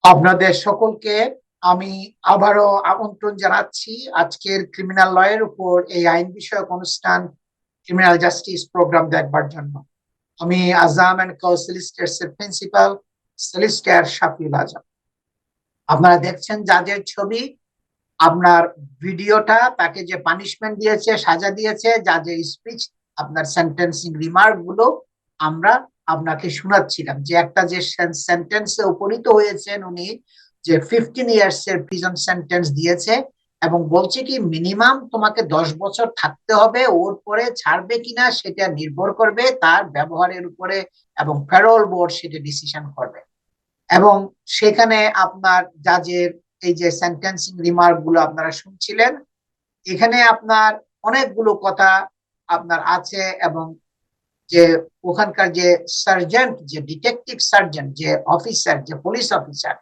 আপনাদের সকলকে আমি আবারও আমন্ত্রণ জানাচ্ছি আজকের ক্রিমিনাল লয়ের উপর এই আইন বিষয়ক অনুষ্ঠান ক্রিমিনাল জাস্টিস প্রোগ্রাম দেখবার জন্য। আমি আজাম এন্ড কো সলিসিটরস এর প্রিন্সিপাল সলিসিটর শাফিউল আজম। আপনারা দেখছেন জাজের ছবি, আপনার ভিডিওটা, তাকে যে পানিশমেন্ট দিয়েছে, সাজা দিয়েছে, জাজের স্পিচ, আপনার সেন্টেন্সিং রিমার্ক গুলো আমরা আপনাকে শোনাচ্ছিলাম। যে একটা যে সেন্টেন্সে উপনীত হয়েছেন উনি, যে 15 ইয়ার্স এর প্রিজন সেন্টেন্স দিয়েছে এবং বলছে কি মিনিমাম তোমাকে 10 বছর থাকতে হবে, ওর পরে ছাড়বে কিনা সেটা নির্ভর করবে তার ব্যবহারের উপরে এবং প্যারোল বোর্ড সেটা ডিসিশন করবে। এবং সেখানে আপনার জাজের এই যে সেন্টেন্সিং রিমার্ক গুলো আপনারা শুনছিলেন, এখানে আপনার অনেকগুলো কথা আপনার আছে। এবং যে ওখানকার যে সার্জেন্ট, যে ডিটেকটিভ সার্জেন্ট, যে অফিসার, যে পুলিশ অফিসার,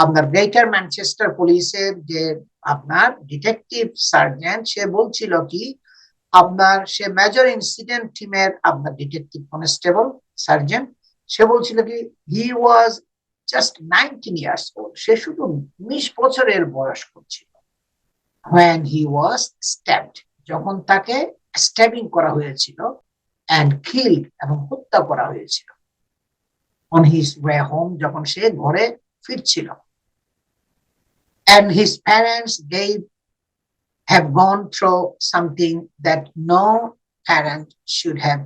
আপনার গ্রেটার ম্যানচেস্টার পুলিশের যে আপনার ডিটেকটিভ সার্জেন্ট, সে বলছিল কি আপনার, সে মেজর ইনসিডেন্ট টিমের আপনার ডিটেকটিভ কনস্টেবল সার্জেন্ট, সে বলছিল কি হি ওয়াজ জাস্ট 19 ইয়ার্স ওল্ড, সে শুধু 19 বছরের বয়স করছিল when he was stabbed, যখন তাকে স্ট্যাবিং করা হয়েছিল and killed এবং হত্যা করা হয়েছিল on his way home, যখন সে ঘরে ফিরছিল। and his parents gave have gone through something that no parent should have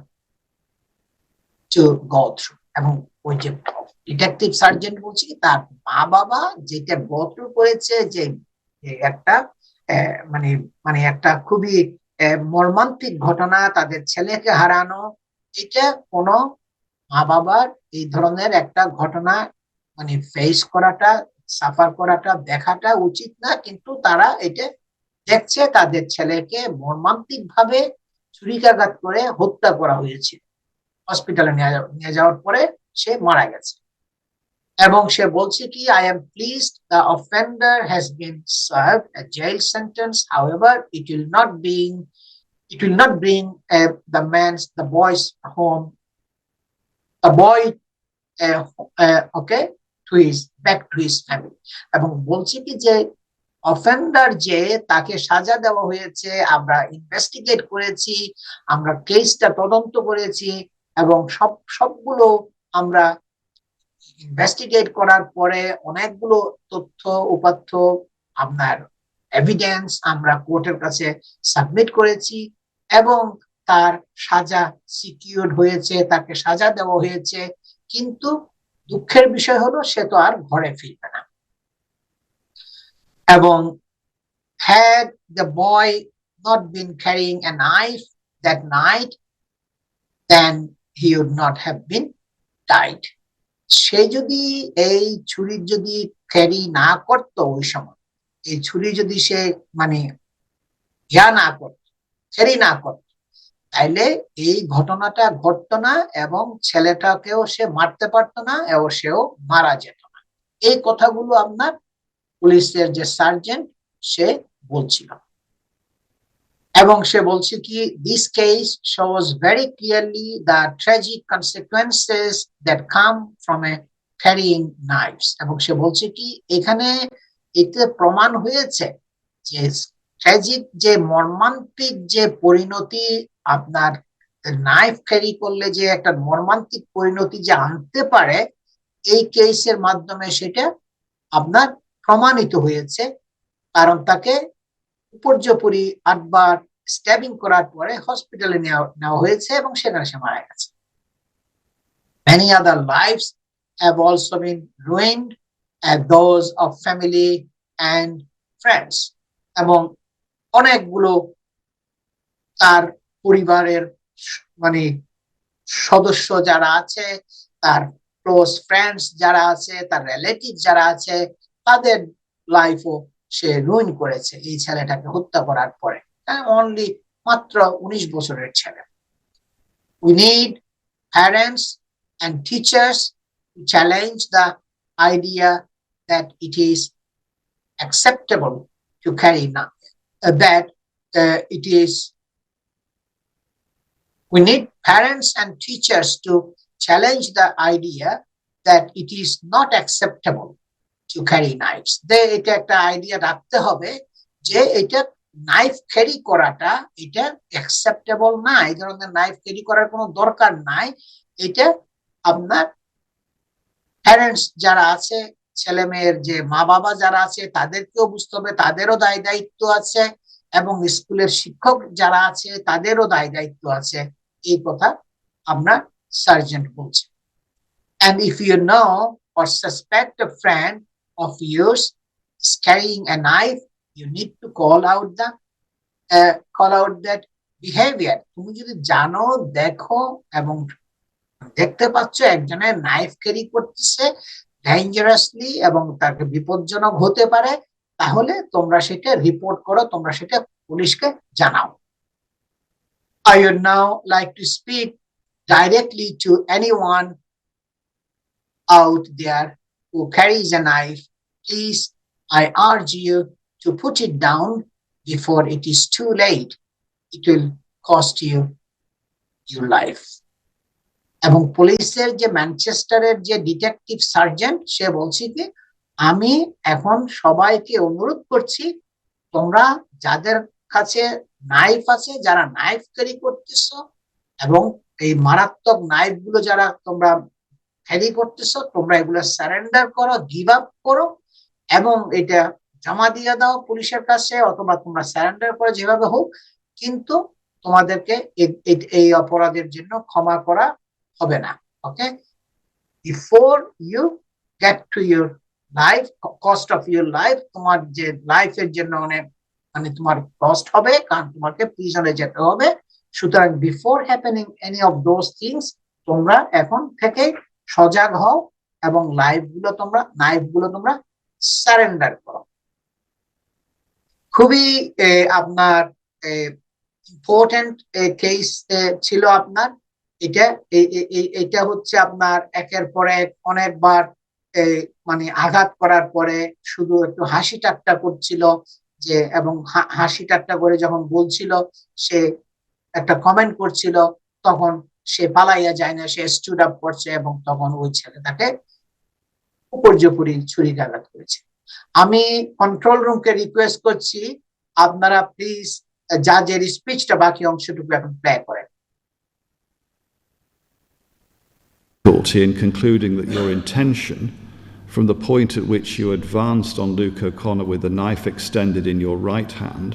to go through। এবং ওই যে ডিটেকটিভ সার্জেন্ট বলছি কি তার মা বাবা যেটা গো থ্রু করেছে, যে একটা মানে মানে একটা খুবই মর্মান্তিক ঘটনা, তাদের ছেলেকে হারানো, এটা কোনো মা বাবার এই ধরনের একটা ঘটনা মানে ফেস করাটা, সাফার করাটা, দেখাটা উচিত না। কিন্তু তারা এটা দেখছে, তাদের ছেলেকে মর্মান্তিক ভাবে ছুরিকাঘাত করে হত্যা করা হয়েছে, হসপিটালে নিয়ে যাওয়ার পরে সে মারা গেছে। এবং সে বলছে কি I am pleased the offender has been served a jail sentence, however it will not bring the boys home, the boy okay, to his back to his family। এবং বলছে কি যে অফেন্ডার যে তাকে সাজা দেওয়া হয়েছে, আমরা ইনভেস্টিগেট করেছি, আমরা কেসটা তদন্ত করেছি এবং সবগুলো আমরা ইনভেস্টিগেট করার পরে অনেকগুলো তথ্য উপাত্ত, আপনার এভিডেন্স আমরা কোর্টের কাছে সাবমিট করেছি এবং তার সাজা সিকিউর হয়েছে, তাকে সাজা দেওয়া হয়েছে। কিন্তু দুঃখের বিষয় হলো সে তো আর ঘরে ফিরবে না। এবং had the boy not been carrying a knife that night, then he would not have been died। সে যদি এই ছুরি যদি ক্যারি না করতো, ওই সময় এই ছুরি যদি সে মানে না করতো, ক্যারি না করতো, তাইলে এই ঘটনাটা ঘটতো না এবং ছেলেটাকেও সে মারতে পারতো না এবং সেও মারা যেত না। এই কথাগুলো আপনার পুলিশের যে সার্জেন্ট সে বলছিল। এবং সে বলছে কি this case shows very clearly the tragic consequences that come from a carrying knives. এবং সে বলছে কি এখানে এতে প্রমাণ হয়েছে যে ট্র্যাজিক, যে মর্মান্তিক যে পরিণতি আপনার নাইফ ক্যারি করলে যে একটা মর্মান্তিক পরিণতি যে আনতে পারে, এই কেসের মাধ্যমে সেটা আপনার প্রমাণিত হয়েছে। কারণ তাকে উপর্যুপরি 8 বার স্ট্যাবিং করার পরে হসপিটালে নেওয়া হয়েছে এবং সেখানে সে মারা গেছে। Many other lives have also been ruined, and those of family and friends। এবং অনেকগুলো তার পরিবারের মানে সদস্য যারা আছে, তার ক্লোজ ফ্রেন্ডস যারা আছে, তার রিলেটিভ যারা আছে, তাদের লাইফও সে রুইন করেছে এই ছেলেটাকে হত্যা করার পরে। অনলি মাত্র 19 বছরের ছেলে। We need parents and teachers to challenge the idea that it is acceptable to carry that it is we need parents and teachers to challenge the idea that it is not acceptable to carry knives. এটা একটা idea রাখতে হবে যে এটা knife carry করাটা এটা acceptable না, এই ধরনের নাইফ ক্যারি করার কোনো দরকার নাই। এটা আপনার প্যারেন্টস যারা আছে, ছেলে মেয়ের যে মা বাবা যারা আছে তাদেরকেও বুঝতে হবে, তাদেরও দায় দায়িত্ব আছে, এবং স্কুলের শিক্ষক যারা আছে তাদেরও দায় দায়িত্ব আছে। এই কথা আপনার সার্জেন্ট বলছে। And if you know or suspect a friend of yours is carrying a knife, you need to call out that behavior. তুমি যদি জানো, দেখো এবং দেখতে পাচ্ছ একজনের নাইফ ক্যারি করতেছে ডেঞ্জারাসলি এবং তাকে বিপজ্জনক হতে পারে, তাহলে তোমরা সেটা রিপোর্ট করো, তোমরা সেটা পুলিশকে জানাও। I would now like to speak directly to anyone out there who carries a knife. Please, I urge you to put it down before it is too late. It will cost you your life. এবং পুলিশের যে ম্যানচেস্টারের যে detective sergeant, সে বলছে কি, আমি এখন সবাইকে অনুরোধ করছি, তোমরা যাদের কাছে নাইফ আছে, যারা নাইফ ক্যারি করতেছো এবং এই মারাত্মক নাইফ গুলো যারা তোমরা ক্যারি করতেছো, তোমরা এগুলো সারেন্ডার করো, গিভ আপ করো এবং এটা জমা দিয়ে দাও পুলিশের কাছে, অথবা তোমরা সারেন্ডার করো, যেভাবে হোক, কিন্তু তোমাদেরকে এই অপরাধের জন্য ক্ষমা করা হবে না। Okay, before you get to your life, cost of your life, তোমার যে লাইফের জন্য অনেক মানে তোমার কস্ট হবে, কারণ তোমাকে প্রিজনে যেতে হবে। সুতরাং before happening any of those things, তোমরা এখন থেকে সজাগ হও এবং নাইফ গুলো তোমরা সারেন্ডার করো। খুবই আপনার ইম্পর্টেন্ট কেস ছিল আপনার এটা হচ্ছে আপনার একের পর এক অনেকবার মানে আঘাত করার পরে শুধু একটু হাসি ঠাট্টা করছিল যে, এবং হাসি ঠাট্টা করে যখন বলছিল, সে একটা কমেন্ট করছিল, তখন সে পালাইয়া যায় না, সে স্টুড আপ করছে এবং তখন ওই ছেলে তাকে উপর্যুপরি ছুরিকাঘাত করেছে। আমি কন্ট্রোল রুমকে রিকোয়েস্ট করছি, আপনারা প্লিজ জাজের স্পিচটা বাকি অংশটুকু এখন প্লে করেন। In concluding that your intention, from the point at which you advanced on Luke O'Connor with the knife extended in your right hand,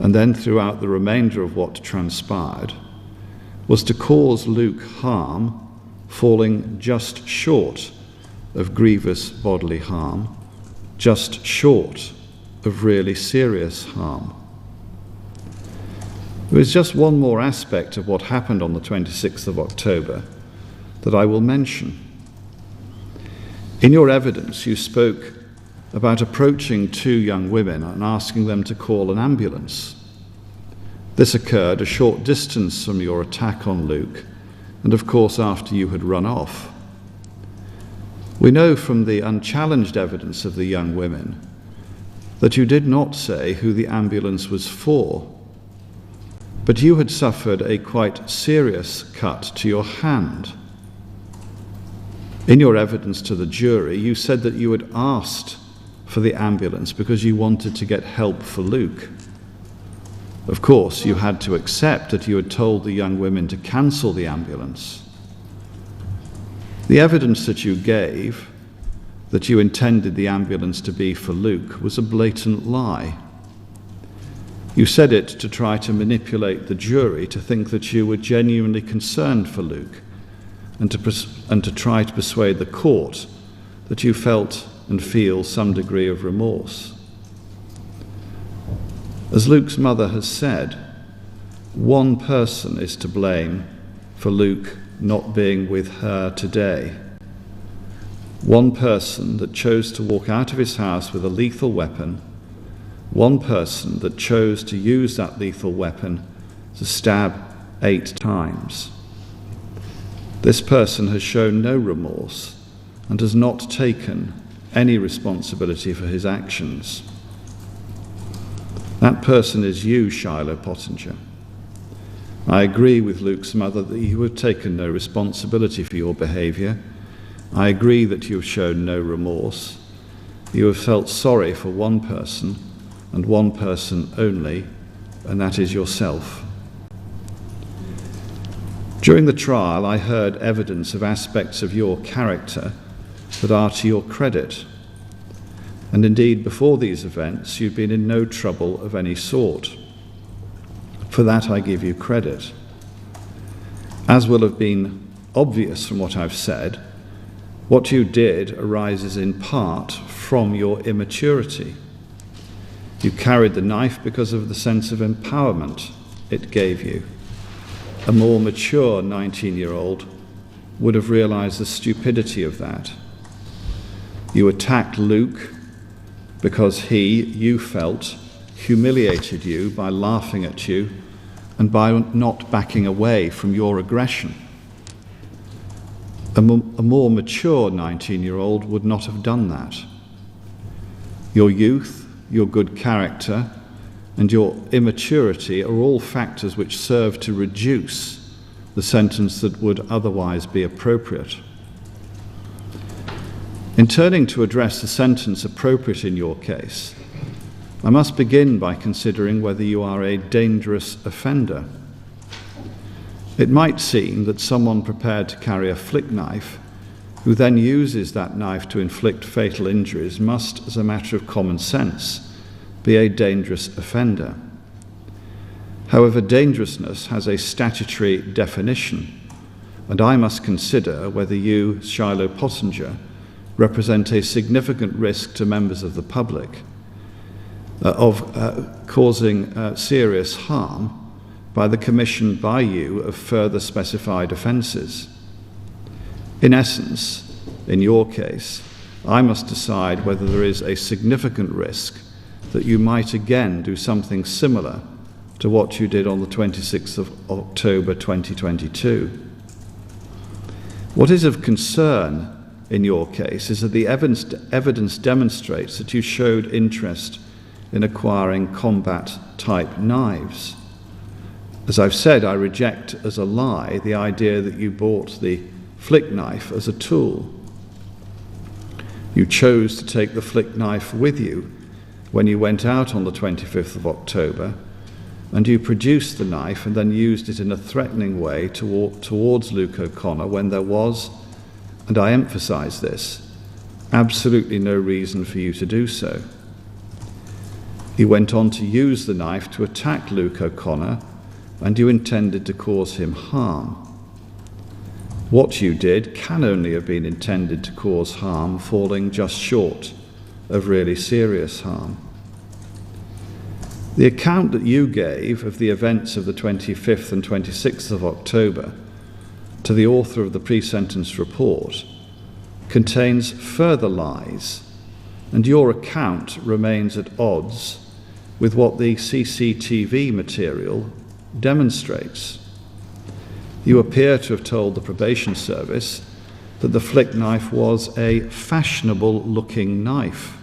and then throughout the remainder of what transpired, was to cause Luke harm, falling just short of grievous bodily harm, just short of really serious harm. There is just one more aspect of what happened on the 26th of October that I will mention. In your evidence, you spoke about approaching two young women and asking them to call an ambulance. This occurred a short distance from your attack on Luke, and of course after you had run off. We know from the unchallenged evidence of the young women that you did not say who the ambulance was for, but you had suffered a quite serious cut to your hand. In your evidence to the jury, you said that you had asked for the ambulance because you wanted to get help for Luke. Of course, you had to accept that you had told the young women to cancel the ambulance. The evidence that you gave, that you intended the ambulance to be for Luke, was a blatant lie. You said it to try to manipulate the jury to think that you were genuinely concerned for Luke, and to try to persuade the court that you felt and feel some degree of remorse. As Luke's mother has said, one person is to blame for Luke not being with her today. One person that chose to walk out of his house with a lethal weapon, one person that chose to use that lethal weapon to stab 8 times. This person has shown no remorse and has not taken any responsibility for his actions. That person is you, Shiloh Pottinger. I agree with Luke's mother that you have taken no responsibility for your behaviour. I agree that you have shown no remorse, You have felt sorry for one person, and one person only, and that is yourself. During the trial, I heard evidence of aspects of your character that are to your credit. And indeed, before these events, you'd been in no trouble of any sort. For that I give you credit. As will have been obvious from what I've said, what you did arises in part from your immaturity. You carried the knife because of the sense of empowerment it gave you. A more mature 19-year-old would have realized the stupidity of that. You attacked Luke because he, you felt, humiliated you by laughing at you and by not backing away from your aggression. A more mature 19-year-old would not have done that. Your youth, your good character, and your immaturity are all factors which serve to reduce the sentence that would otherwise be appropriate. In turning to address the sentence appropriate in your case, I must begin by considering whether you are a dangerous offender. It might seem that someone prepared to carry a flick knife, who then uses that knife to inflict fatal injuries, must, as a matter of common sense, be a dangerous offender. However, dangerousness has a statutory definition, and I must consider whether you, Shiloh Pottinger, represent a significant risk to members of the public of causing serious harm by the commission by you of further specified offences. In essence, in your case, I must decide whether there is a significant risk that you might again do something similar to what you did on the 26th of October 2022. What is of concern in your case is that the evidence demonstrates that you showed interest in acquiring combat-type knives. As I've said, I reject as a lie the idea that you bought the flick knife as a tool. You chose to take the flick knife with you when you went out on the 25th of October, and you produced the knife and then used it in a threatening way towards Luke O'Connor when there was, and I emphasise this, absolutely no reason for you to do so. You went on to use the knife to attack Luke O'Connor, and you intended to cause him harm. What you did can only have been intended to cause harm, falling just short of really serious harm. The account that you gave of the events of the 25th and 26th of October to the author of the pre-sentence report contains further lies, and your account remains at odds with what the CCTV material demonstrates. You appear to have told the probation service that the flick knife was a fashionable-looking knife.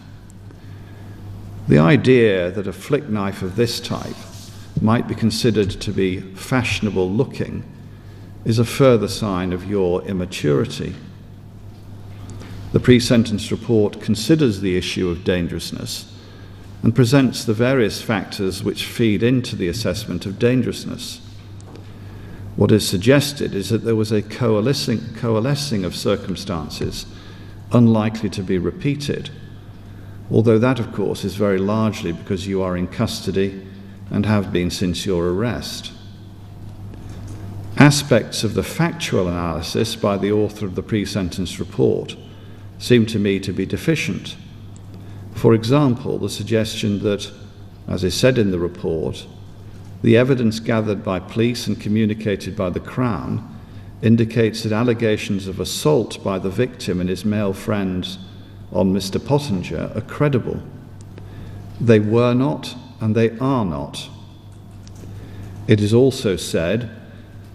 The idea that a flick knife of this type might be considered to be fashionable-looking is a further sign of your immaturity. The pre-sentence report considers the issue of dangerousness and presents the various factors which feed into the assessment of dangerousness. What is suggested is that there was a coalescing of circumstances unlikely to be repeated, although that, of course, is very largely because you are in custody and have been since your arrest. Aspects of the factual analysis by the author of the pre-sentence report seem to me to be deficient. For example, the suggestion that, as is said in the report, the evidence gathered by police and communicated by the Crown indicates that allegations of assault by the victim and his male friends on Mr. Pottinger are credible. They were not, and they are not. It is also said,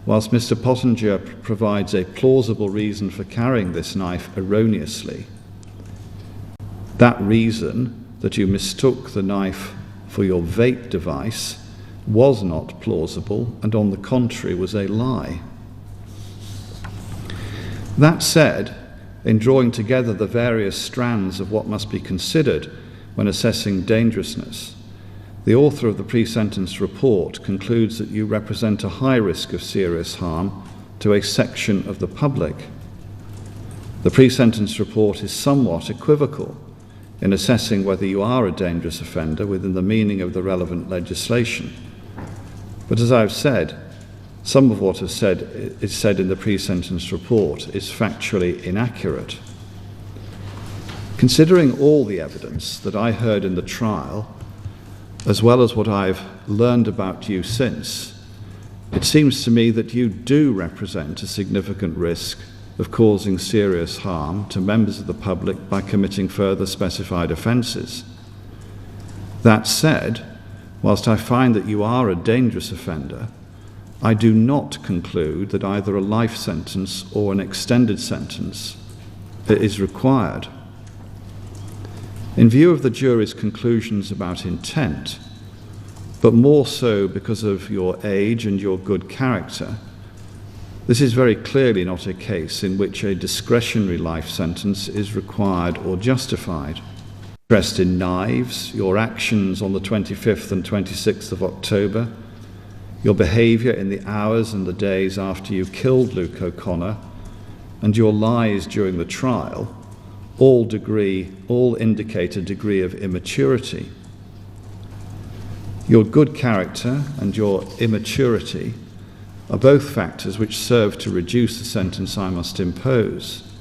whilst Mr. Pottinger provides a plausible reason for carrying this knife erroneously, that reason, that you mistook the knife for your vape device, was not plausible and on the contrary was a lie. That said, in drawing together the various strands of what must be considered when assessing dangerousness, the author of the pre-sentence report concludes that you represent a high risk of serious harm to a section of the public. The pre-sentence report is somewhat equivocal in assessing whether you are a dangerous offender within the meaning of the relevant legislation. But as I've said, some of what is said in the pre-sentence report is factually inaccurate. Considering all the evidence that I heard in the trial, as well as what I've learned about you since, it seems to me that you do represent a significant risk of causing serious harm to members of the public by committing further specified offences. That said, whilst I find that you are a dangerous offender, I do not conclude that either a life sentence or an extended sentence is required. In view of the jury's conclusions about intent, but more so because of your age and your good character, this is very clearly not a case in which a discretionary life sentence is required or justified. Interest in knives, your actions on the 25th and 26th of October, your behaviour in the hours and the days after you killed Luke O'Connor, and your lies during the trial all indicate a degree of immaturity. Your good character and your immaturity are both factors which serve to reduce the sentence I must impose.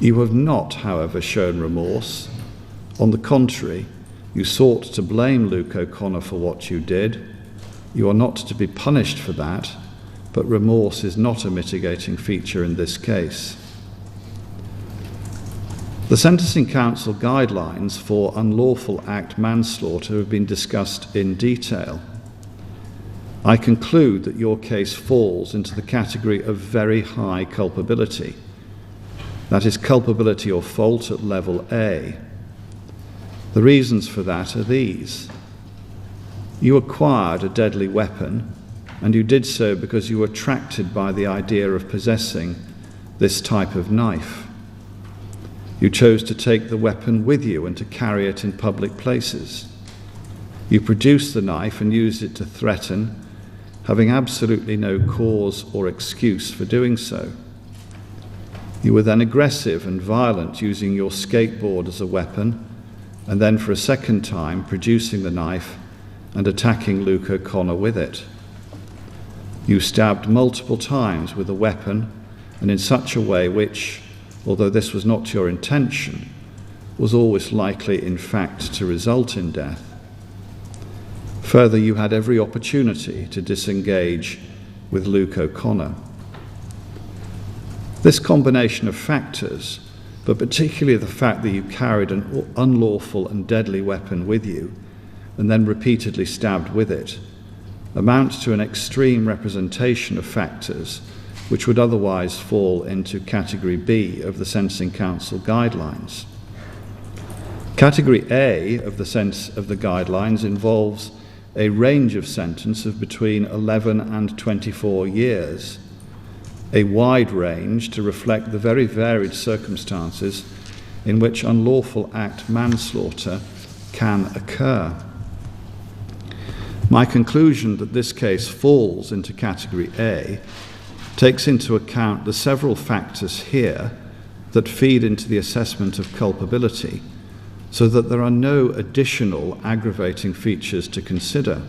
You have not, however, shown remorse. On the contrary, you sought to blame Luke O'Connor for what you did. You are not to be punished for that, but remorse is not a mitigating feature in this case. The Sentencing Council guidelines for unlawful act manslaughter have been discussed in detail. I conclude that your case falls into the category of very high culpability. That is culpability or fault at level A. The reasons for that are these. You acquired a deadly weapon, and you did so because you were attracted by the idea of possessing this type of knife. You chose to take the weapon with you and to carry it in public places. You produced the knife and used it to threaten, having absolutely no cause or excuse for doing so. You were then aggressive and violent, using your skateboard as a weapon, and then for a second time producing the knife and attacking Luke O'Connor with it. You stabbed multiple times with a weapon, and in such a way which, although this was not your intention, was always likely in fact to result in death. Further, you had every opportunity to disengage with Luke O'Connor. This combination of factors, but particularly the fact that you carried an unlawful and deadly weapon with you and then repeatedly stabbed with it, amounts to an extreme representation of factors which would otherwise fall into Category B of the Sentencing Council guidelines. Category A of the guidelines involves a range of sentence of between 11 and 24 years, a wide range to reflect the very varied circumstances in which unlawful act manslaughter can occur. My conclusion that this case falls into Category A takes into account the several factors here that feed into the assessment of culpability, so that there are no additional aggravating features to consider.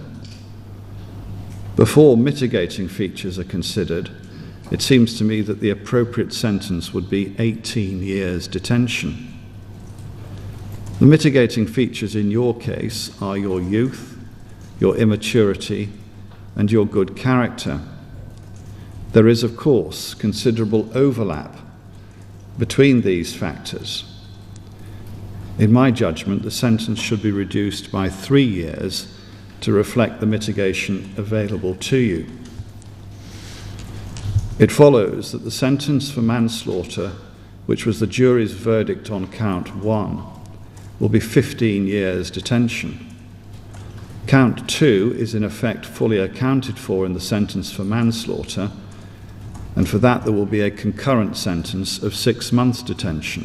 Before mitigating features are considered, it seems to me that the appropriate sentence would be 18 years detention. The mitigating features in your case are your youth, your immaturity, and your good character. There is, of course, considerable overlap between these factors. In my judgment, the sentence should be reduced by 3 years to reflect the mitigation available to you. It follows that the sentence for manslaughter, which was the jury's verdict on count 1, will be 15 years detention. Count 2 is in effect fully accounted for in the sentence for manslaughter, and for that there will be a concurrent sentence of 6 months detention.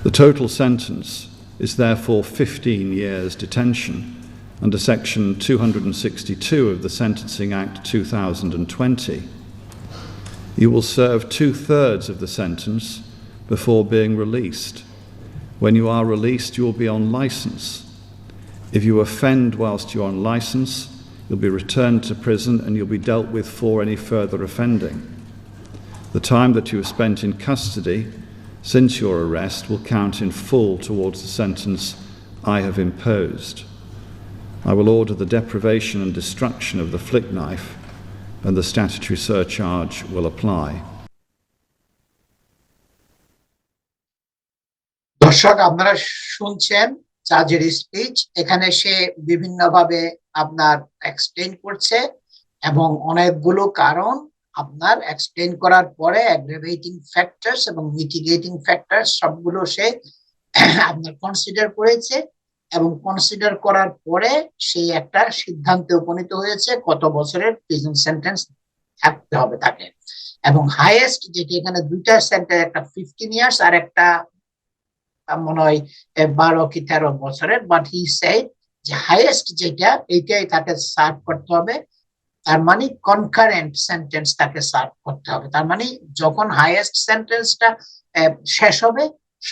The total sentence is therefore 15 years detention under Section 262 of the Sentencing Act 2020. You will serve 2/3 of the sentence before being released. When you are released, you will be on licence. If you offend whilst you're on licence, you'll be returned to prison and you'll be dealt with for any further offending. The time that you have spent in custody since your arrest will count in full towards the sentence I have imposed. I will order the deprivation and destruction of the flick knife, and the statutory surcharge will apply. দর্শক, আপনারা শুনছেন জাজের speech. এখানে সে বিভিন্নভাবে আপনার explain করছে এবং অনেকগুলো কারণ আপনার এক্সপ্লেইন করার পরে অ্যাগ্রাভেটিং ফ্যাক্টরস এবং মিটিগেটিং ফ্যাক্টরস সবগুলো সে আপনার কনসিডার করেছে এবং কনসিডার করার পরে সেই একটা সিদ্ধান্তে উপনীত হয়েছে কত বছরের প্রিজন সেন্টেন্স থাকতে হবে তাকে। এবং হাইয়েস্ট যেটি এখানে দুইটা সেন্টেন্স, একটা 15 ইয়ার্স আর একটা মনে হয় 12 কি 13 বছরের, বাট হি সেড যে হাইয়েস্ট যেটা এইটাই তাকে সার্ভ করতে হবে। তার মানে কনকারেন্ট সেন্টেন্স তাকে সার্ভ করতে হবে। তার মানে যখন হাইয়েস্ট সেন্টেন্সটা শেষ হবে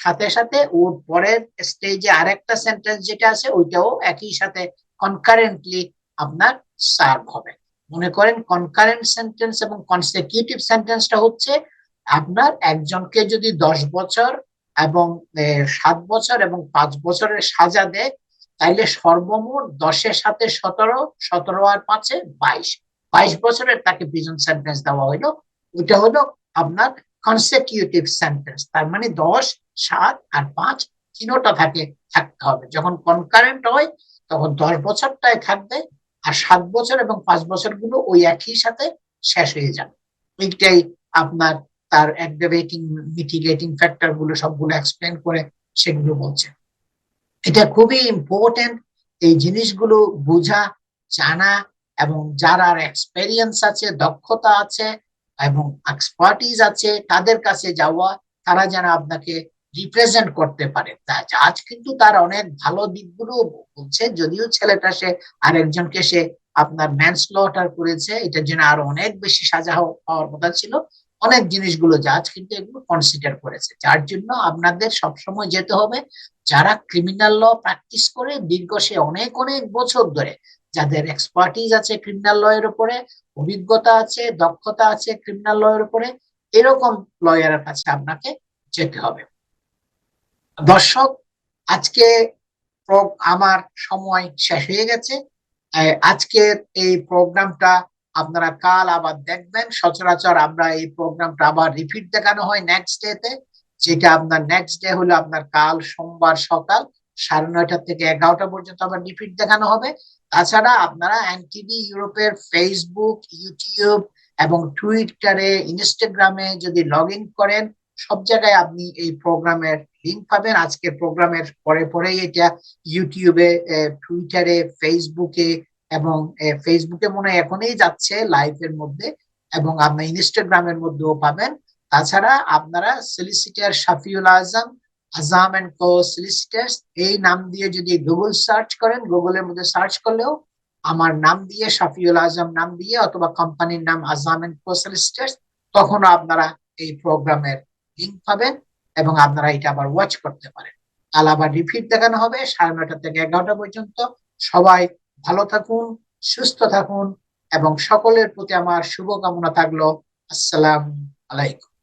সাথে সাথে ওর পরের স্টেজে আরেকটা সেন্টেন্স যেটা আছে ওইটাও একই সাথে কনকারেন্টলি আপনার সার্ভ হবে। মনে করেন কনকারেন্ট সেন্টেন্স এবং কনসিকিউটিভ সেন্টেন্সটা হচ্ছে আপনার একজনকে যদি 10 বছর এবং 7 বছর এবং 5 বছরের সাজা দেয়, তাইলে সর্বমোট 10-এর সাথে 17, 17 আর 5-এ 22 বছরের তাকে প্রিজন সেন্টেন্স দেওয়া হলো। ওইটা হলো আপনার কনসিকিউটিভ সেন্টেন্স। তার মানে 10, 7 আর 5 তিনটা থাকতে হবে। যখন কনকারেন্ট হয় তখন 10 বছরটাই থাকবে আর 7 বছর এবং 5 বছরগুলো ওই একই সাথে শেষ হয়ে যাবে। এইটাই আপনার তার অ্যাগ্রাভেটিং মিটিগেটিং ফ্যাক্টর গুলো সবগুলো এক্সপ্লেন করে সেগুলো বলছে। এটা খুবই ইম্পর্টেন্ট এই জিনিসগুলো বোঝা, জানা এবং যারা এক্সপেরিয়েন্স আছে, দক্ষতা আছে এবং এক্সপার্টিজ আছে তাদের কাছে যাওয়া, তারা যেন আপনাকে রিপ্রেজেন্ট করতে পারে। আজ কিন্তু তার অনেক ভালো দিকগুলো বলছে, যদিও ছেলেটা সে আরেকজনকে সে আপনার ম্যানস্লটার করেছে, এটার জন্য আরো অনেক বেশি সাজা পাওয়ার কথা ছিল। অনেক জিনিসগুলো জাজ কিন্তু এগুলো কনসিডার করেছে, যার জন্য আপনাদের সবসময় যেতে হবে যারা ক্রিমিনাল ল প্র্যাকটিস করে দীর্ঘ সে অনেক বছর ধরে, যাদের এক্সপার্টিজ আছে ক্রিমিনাল ল এর উপরে, অভিজ্ঞতা আছে, দক্ষতা আছে ক্রিমিনাল ল এর উপরে, এরকম লয়ারের কাছে আপনাকে যেতে হবে। দর্শক, আজকে আমার সময় শেষ হয়ে গেছে। আজকের এই প্রোগ্রামটা আপনারা কাল আবার দেখবেন। সচরাচর আমরা এই প্রোগ্রামটা আবার রিপিট দেখানো হয় নেক্সট ডেতে, যেটা আপনার নেক্সট ডে হলো আপনার কাল সোমবার সকাল 9:30 থেকে 11টা পর্যন্ত আবার রিপিট দেখানো হবে। তাছাড়া আপনারা এনটিভি ইউরোপের ফেসবুক, ইউটিউব এবং টুইটারে, ইনস্টাগ্রামে যদি লগ ইন করেন, সব জায়গায় আপনি এই প্রোগ্রামের লিঙ্ক পাবেন। আজকের প্রোগ্রামের পরেই এটা ইউটিউবে, টুইটারে, ফেসবুকে এবং ফেসবুকে মনে হয় এখনই যাচ্ছে লাইভের মধ্যে, এবং আপনার ইনস্টাগ্রামের মধ্যেও পাবেন। তাছাড়া আপনারা solicitor Shafiul Azam, Azam and co solicitors এই নাম দিয়ে যদি গুগল সার্চ করেন, গুগলের মধ্যে সার্চ করলেও আমার নাম দিয়ে, শাফিউল আজম নাম দিয়ে, অথবা কোম্পানির নাম আজম এন্ড কো সলিসিটার্স, তখন আপনারা এই প্রোগ্রামের লিঙ্ক পাবেন এবং আপনারা এটা আবার ওয়াচ করতে পারেন। কাল আবার রিপিট দেখানো হবে 9:30 থেকে 11টা পর্যন্ত। সবাই ভালো থাকুন, সুস্থ থাকুন এবং সকলের প্রতি আমার শুভকামনা থাকলো। আসসালামু আলাইকুম।